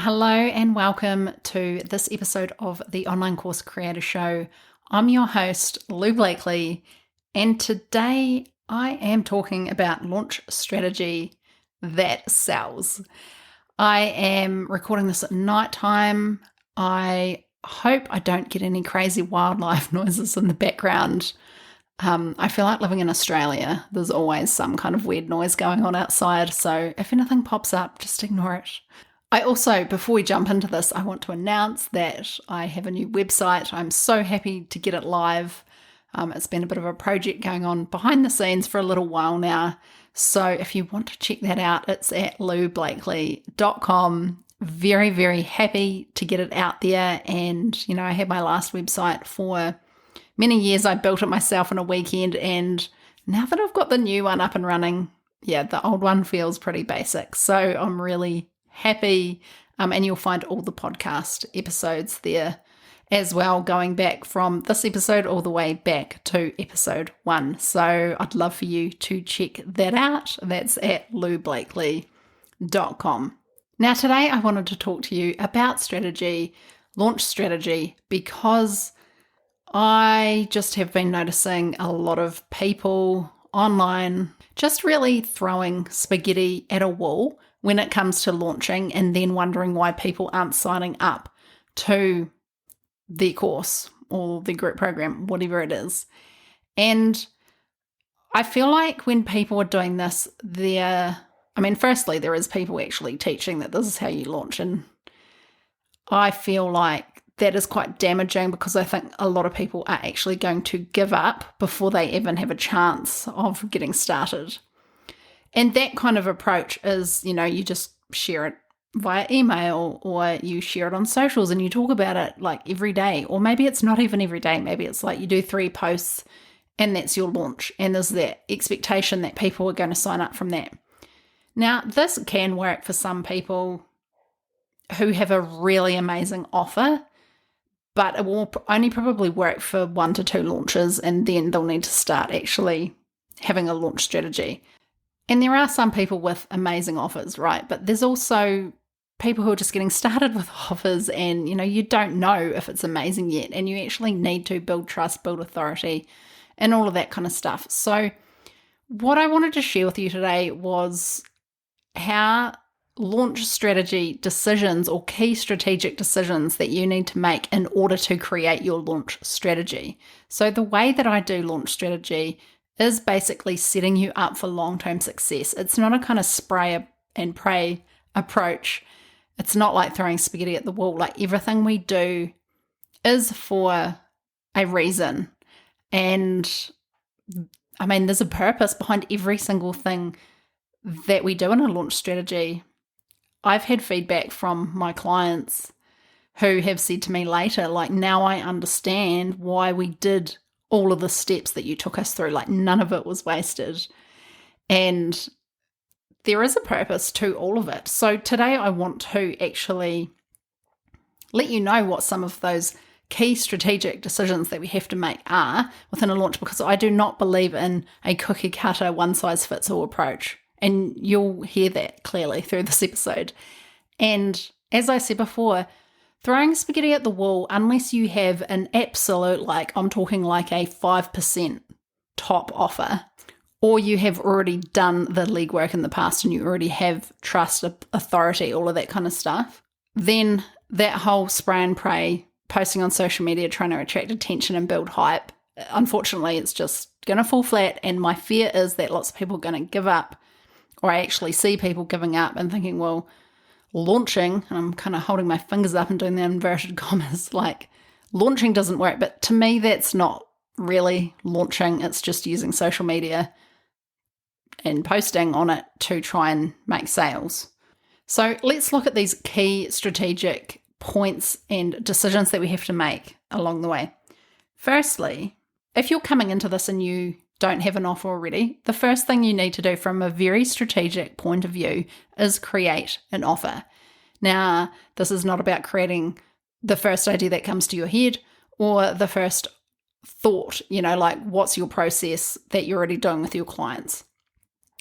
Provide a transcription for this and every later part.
Hello and welcome to this episode of the Online Course Creator Show. I'm your host, Lou Blakely, and today I am talking about launch strategy that sells. I am recording this at night time. I hope I don't get any crazy wildlife noises in the background. I feel like living in Australia, there's always some kind of weird noise going on outside, so if anything pops up, just ignore it. I also, before we jump into this, I want to announce that I have a new website. I'm so happy to get it live. It's been a bit of a project going on behind the scenes for a little while now. So if you want to check that out, it's at loublakely.com. Very, very happy to get it out there. And, I had my last website for many years. I built it myself in a weekend. And now that I've got the new one up and running, the old one feels pretty basic. So I'm really happy, and you'll find all the podcast episodes there as well, going back from this episode all the way back to episode 1. So I'd love for you to check that out. That's at loublakely.com. Now today I wanted to talk to you about strategy, launch strategy, because I just have been noticing a lot of people online just really throwing spaghetti at a wall when it comes to launching, and then wondering why people aren't signing up to their course or their group program, whatever it is. And I feel like when people are doing this, firstly, there is people actually teaching that this is how you launch, and I feel like that is quite damaging, because I think a lot of people are actually going to give up before they even have a chance of getting started. And that kind of approach is, you just share it via email, or you share it on socials and you talk about it like every day. Or maybe it's not even every day. Maybe it's like you do 3 posts and that's your launch. And there's that expectation that people are going to sign up from that. Now, this can work for some people who have a really amazing offer, but it will only probably work for 1 to 2 launches, and then they'll need to start actually having a launch strategy. And there are some people with amazing offers, right? But there's also people who are just getting started with offers, and, you don't know if it's amazing yet, and you actually need to build trust, build authority, and all of that kind of stuff. So what I wanted to share with you today was how launch strategy decisions, or key strategic decisions that you need to make in order to create your launch strategy. So the way that I do launch strategy is basically setting you up for long-term success. It's not a kind of spray and pray approach. It's not like throwing spaghetti at the wall. Like, everything we do is for a reason. And there's a purpose behind every single thing that we do in a launch strategy. I've had feedback from my clients who have said to me later, like, now I understand why we did all of the steps that you took us through. Like, none of it was wasted. And there is a purpose to all of it. So today I want to actually let you know what some of those key strategic decisions that we have to make are within a launch, because I do not believe in a cookie cutter, one size fits all approach. And you'll hear that clearly through this episode. And as I said before, throwing spaghetti at the wall, unless you have an absolute, I'm talking like a 5% top offer, or you have already done the legwork in the past and you already have trust, authority, all of that kind of stuff, then that whole spray and pray, posting on social media, trying to attract attention and build hype, unfortunately, it's just going to fall flat. And my fear is that lots of people are going to give up, or I actually see people giving up and thinking, well, launching, and I'm kind of holding my fingers up and doing the inverted commas, like, launching doesn't work. But to me, that's not really launching. It's just using social media and posting on it to try and make sales. So let's look at these key strategic points and decisions that we have to make along the way. Firstly, if you're coming into this and you don't have an offer already, the first thing you need to do from a very strategic point of view is create an offer. Now, this is not about creating the first idea that comes to your head or the first thought, like, what's your process that you're already doing with your clients.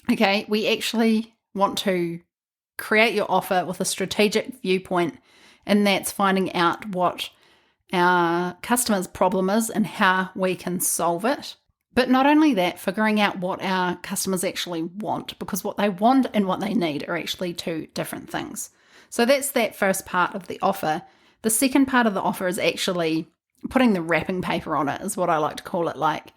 Okay, we actually want to create your offer with a strategic viewpoint, and that's finding out what our customer's problem is and how we can solve it. But not only that, figuring out what our customers actually want, because what they want and what they need are actually two different things. So that's that first part of the offer. The second part of the offer is actually putting the wrapping paper on it, is what I like to call it, like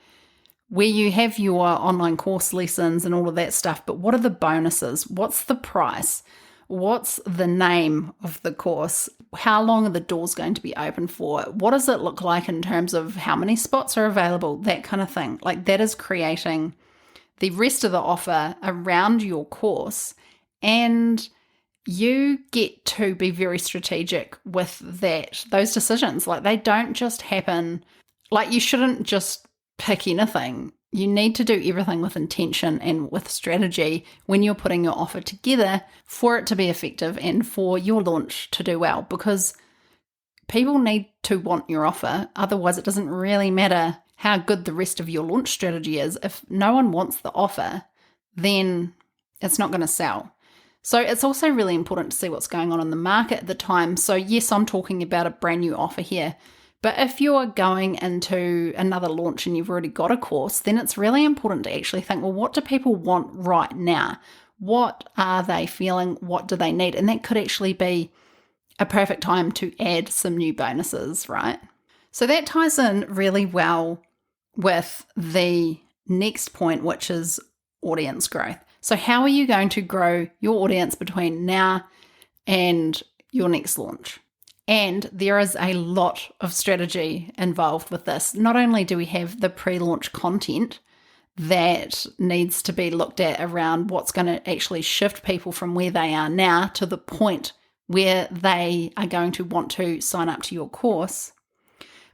where you have your online course lessons and all of that stuff, but what are the bonuses? What's the price? What's the name of the course? How long are the doors going to be open for? What does it look like in terms of how many spots are available? That kind of thing. Like that is creating the rest of the offer around your course, and you get to be very strategic with those decisions. Like they don't just happen, like you shouldn't just pick anything. You need to do everything with intention and with strategy when you're putting your offer together for it to be effective and for your launch to do well, because people need to want your offer. Otherwise, it doesn't really matter how good the rest of your launch strategy is. If no one wants the offer, then it's not going to sell. So it's also really important to see what's going on in the market at the time. So yes, I'm talking about a brand new offer here. But if you're going into another launch and you've already got a course, then it's really important to actually think, well, what do people want right now? What are they feeling? What do they need? And that could actually be a perfect time to add some new bonuses, right? So that ties in really well with the next point, which is audience growth. So how are you going to grow your audience between now and your next launch? And there is a lot of strategy involved with this. Not only do we have the pre-launch content that needs to be looked at around what's going to actually shift people from where they are now to the point where they are going to want to sign up to your course,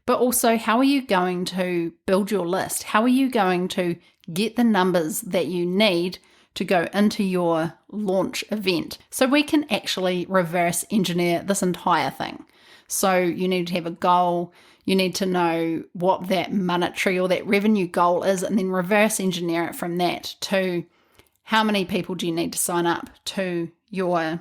but also how are you going to build your list? How are you going to get the numbers that you need to go into your launch event? So we can actually reverse engineer this entire thing. So you need to have a goal, you need to know what that monetary or that revenue goal is, and then reverse engineer it from that to how many people do you need to sign up to your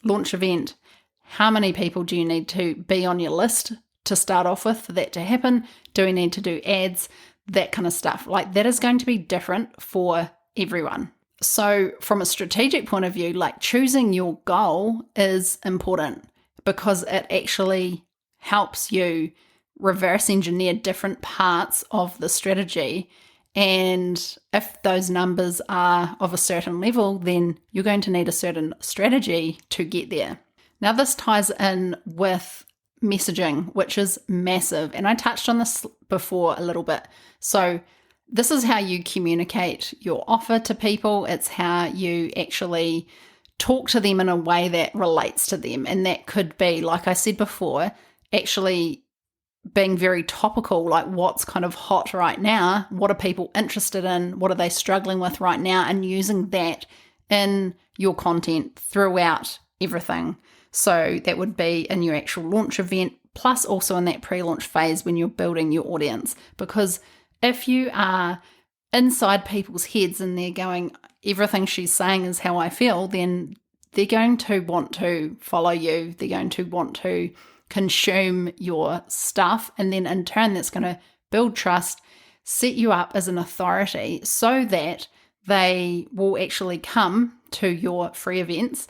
launch event? How many people do you need to be on your list to start off with for that to happen? Do we need to do ads? That kind of stuff. Like that is going to be different for everyone. So from a strategic point of view, like choosing your goal is important because it actually helps you reverse engineer different parts of the strategy. And if those numbers are of a certain level, then you're going to need a certain strategy to get there. Now, this ties in with messaging, which is massive. And I touched on this before a little bit. So this is how you communicate your offer to people. It's how you actually talk to them in a way that relates to them. And that could be, like I said before, actually being very topical, like what's kind of hot right now, what are people interested in, what are they struggling with right now, and using that in your content throughout everything. So that would be in your actual launch event, plus also in that pre-launch phase when you're building your audience. Because if you are inside people's heads and they're going, everything she's saying is how I feel, then they're going to want to follow you. They're going to want to consume your stuff. And then in turn, that's going to build trust, set you up as an authority so that they will actually come to your free events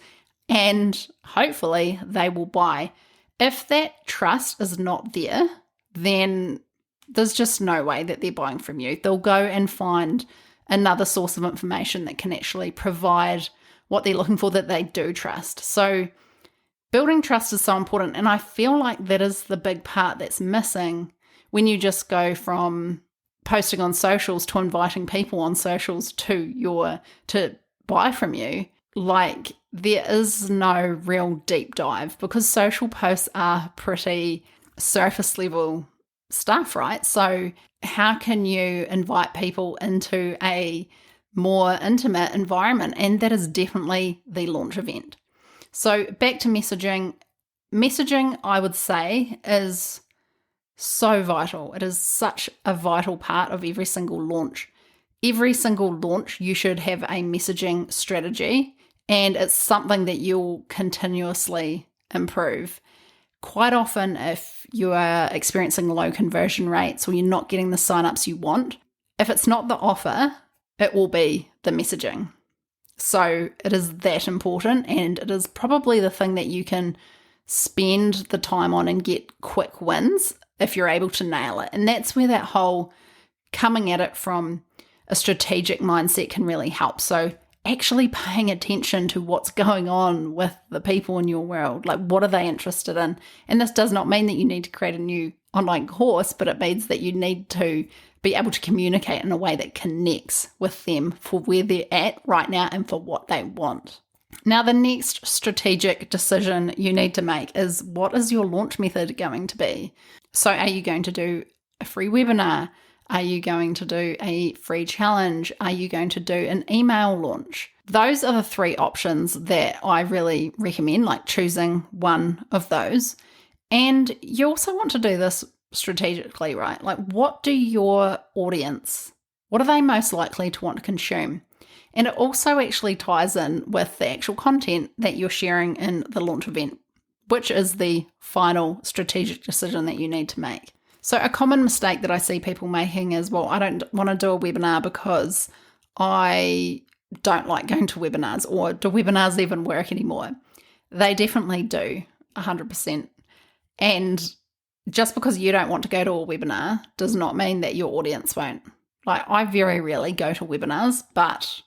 and hopefully they will buy. If that trust is not there, then there's just no way that they're buying from you. They'll go and find another source of information that can actually provide what they're looking for that they do trust. So building trust is so important. And I feel like that is the big part that's missing when you just go from posting on socials to inviting people on socials to buy from you. Like there is no real deep dive because social posts are pretty surface level stuff, right? So how can you invite people into a more intimate environment? And that is definitely the launch event. So back to messaging. Messaging, I would say, is so vital. It is such a vital part of every single launch. Every single launch, you should have a messaging strategy and it's something that you'll continuously improve. Quite often, if you are experiencing low conversion rates or you're not getting the signups you want, if it's not the offer, it will be the messaging. So it is that important, and it is probably the thing that you can spend the time on and get quick wins if you're able to nail it. And that's where that whole coming at it from a strategic mindset can really help. So actually paying attention to what's going on with the people in your world, like what are they interested in? And this does not mean that you need to create a new online course, but it means that you need to be able to communicate in a way that connects with them for where they're at right now and for what they want. Now, the next strategic decision you need to make is, what is your launch method going to be? So are you going to do a free webinar? Are you going to do a free challenge? Are you going to do an email launch? Those are the three options that I really recommend, like choosing one of those. And you also want to do this strategically, right? Like, what do your audience, what are they most likely to want to consume? And it also actually ties in with the actual content that you're sharing in the launch event, which is the final strategic decision that you need to make. So a common mistake that I see people making is, well, I don't want to do a webinar because I don't like going to webinars, or do webinars even work anymore? They definitely do, 100%. And just because you don't want to go to a webinar does not mean that your audience won't. Like, I very rarely go to webinars, but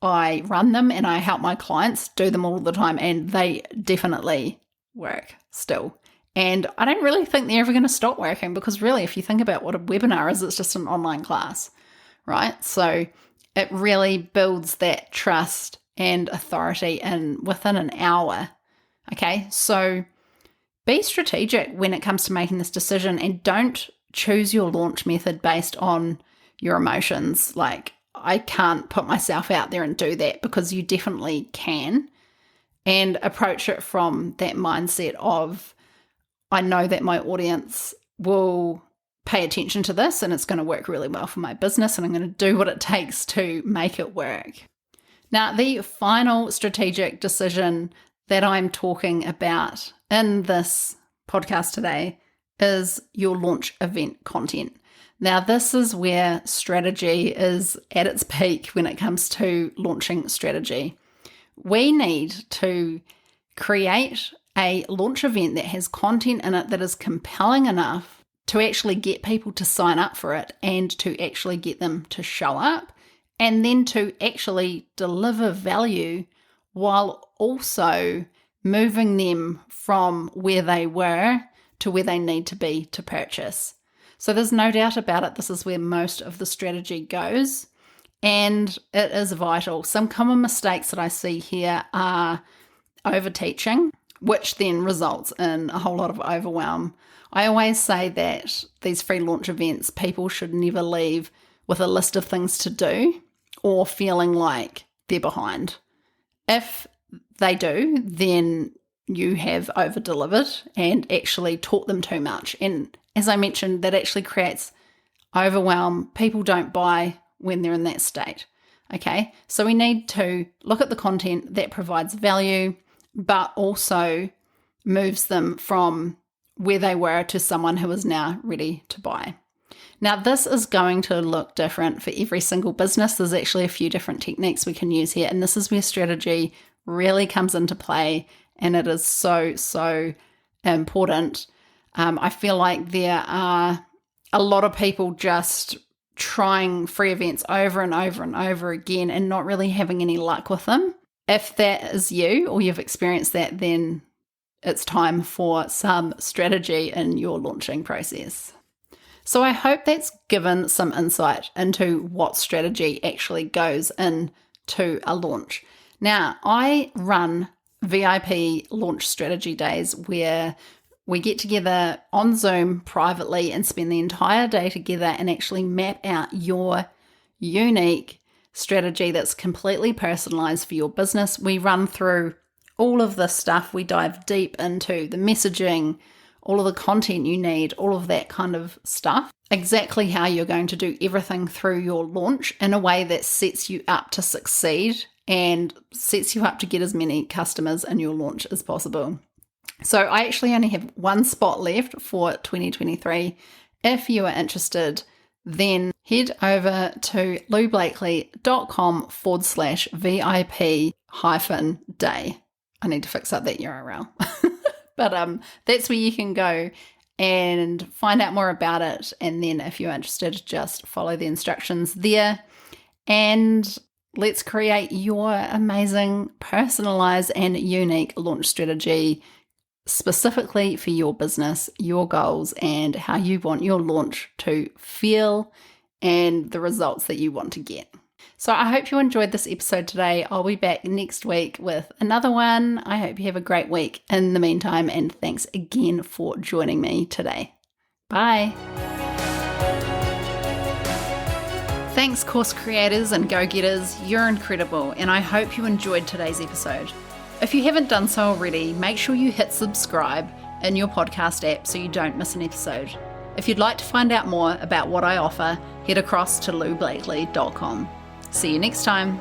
I run them and I help my clients do them all the time, and they definitely work still. And I don't really think they're ever going to stop working, because really, if you think about what a webinar is, it's just an online class, right? So it really builds that trust and authority within an hour. Okay, so be strategic when it comes to making this decision, and don't choose your launch method based on your emotions. Like, I can't put myself out there and do that, because you definitely can. And approach it from that mindset of, I know that my audience will pay attention to this and it's going to work really well for my business, and I'm going to do what it takes to make it work. Now, the final strategic decision that I'm talking about in this podcast today is your launch event content. Now, this is where strategy is at its peak when it comes to launching strategy. We need to create a launch event that has content in it that is compelling enough to actually get people to sign up for it, and to actually get them to show up, and then to actually deliver value while also moving them from where they were to where they need to be to purchase. So there's no doubt about it, this is where most of the strategy goes, and it is vital. Some common mistakes that I see here are overteaching, which then results in a whole lot of overwhelm. I always say that these free launch events, people should never leave with a list of things to do or feeling like they're behind. If they do, then you have over-delivered and actually taught them too much. And as I mentioned, that actually creates overwhelm. People don't buy when they're in that state. Okay, so we need to look at the content that provides value, but also moves them from where they were to someone who is now ready to buy. Now, this is going to look different for every single business. There's actually a few different techniques we can use here, and this is where strategy really comes into play, and it is so important. I feel like there are a lot of people just trying free events over and over and over again and not really having any luck with them. If that is you, or you've experienced that, then it's time for some strategy in your launching process. So I hope that's given some insight into what strategy actually goes into a launch. Now, I run VIP launch strategy days where we get together on Zoom privately and spend the entire day together and actually map out your unique strategy that's completely personalized for your business. We run through all of this stuff. We dive deep into the messaging, all of the content you need, all of that kind of stuff. Exactly how you're going to do everything through your launch in a way that sets you up to succeed and sets you up to get as many customers in your launch as possible. So I actually only have one spot left for 2023. If you are interested, then head over to loublakely.com/VIP-day. I need to fix up that URL. But that's where you can go and find out more about it. And then if you're interested, just follow the instructions there. And let's create your amazing, personalized and unique launch strategy specifically for your business, your goals, and how you want your launch to feel and the results that you want to get. So I hope you enjoyed this episode today. I'll be back next week with another one. I hope you have a great week in the meantime, and thanks again for joining me today. Bye. Thanks, course creators and go-getters. You're incredible, and I hope you enjoyed today's episode. If you haven't done so already, make sure you hit subscribe in your podcast app so you don't miss an episode. If you'd like to find out more about what I offer, head across to loublakely.com. See you next time.